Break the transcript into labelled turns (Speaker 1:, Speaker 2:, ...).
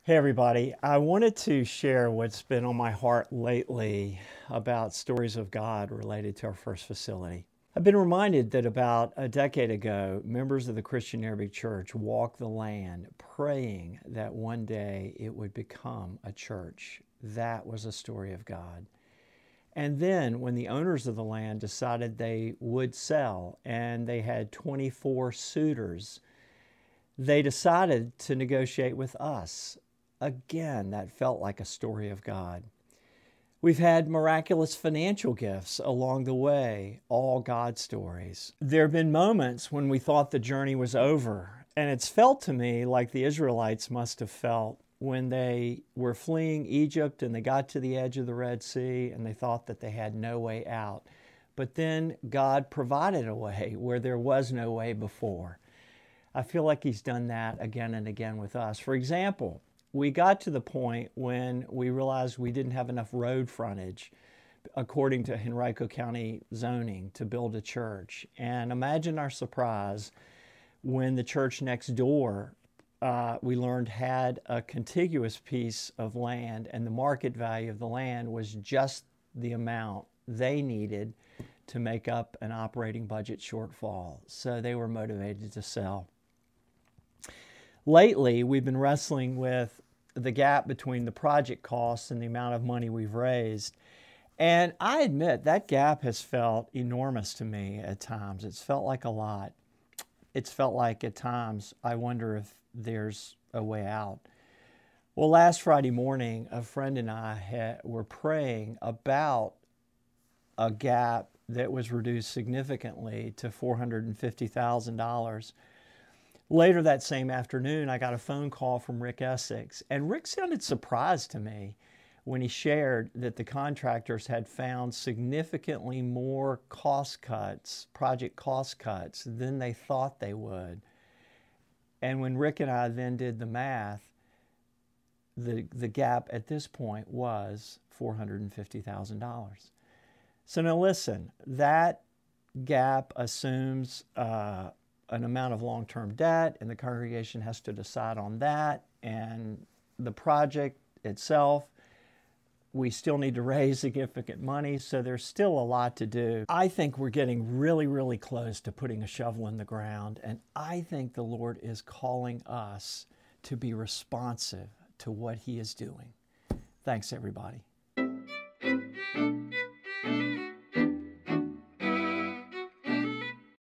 Speaker 1: Hey everybody, I wanted to share what's been on my heart lately about stories of God related to our first facility. I've been reminded that about a decade ago, members of the Christian Arabic Church walked the land praying that one day it would become a church. That was a story of God. And then when the owners of the land decided they would sell and they had 24 suitors, they decided to negotiate with us. Again, that felt like a story of God. We've had miraculous financial gifts along the way, all God stories. There have been moments when we thought the journey was over, and it's felt to me like the Israelites must have felt when they were fleeing Egypt and they got to the edge of the Red Sea and they thought that they had no way out. But then God provided a way where there was no way before. I feel like He's done that again and again with us. For example, we got to the point when we realized we didn't have enough road frontage, according to Henrico County zoning, to build a church. And imagine our surprise when the church next door, we learned, had a contiguous piece of land, and the market value of the land was just the amount they needed to make up an operating budget shortfall. So they were motivated to sell. Lately, we've been wrestling with the gap between the project costs and the amount of money we've raised. And I admit that gap has felt enormous to me at times. It's felt like a lot. It's felt like at times I wonder if there's a way out. Well, last Friday morning, a friend and I were praying about a gap that was reduced significantly to $450,000. Later that same afternoon, I got a phone call from Rick Essex, and Rick sounded surprised to me when he shared that the contractors had found significantly more cost cuts, project cost cuts, than they thought they would. And when Rick and I then did the math, the gap at this point was $450,000. So now listen, that gap assumes an amount of long-term debt, and the congregation has to decide on that. And the project itself, we still need to raise significant money, so there's still a lot to do. I think we're getting really, really close to putting a shovel in the ground, and I think the Lord is calling us to be responsive to what He is doing. Thanks, everybody.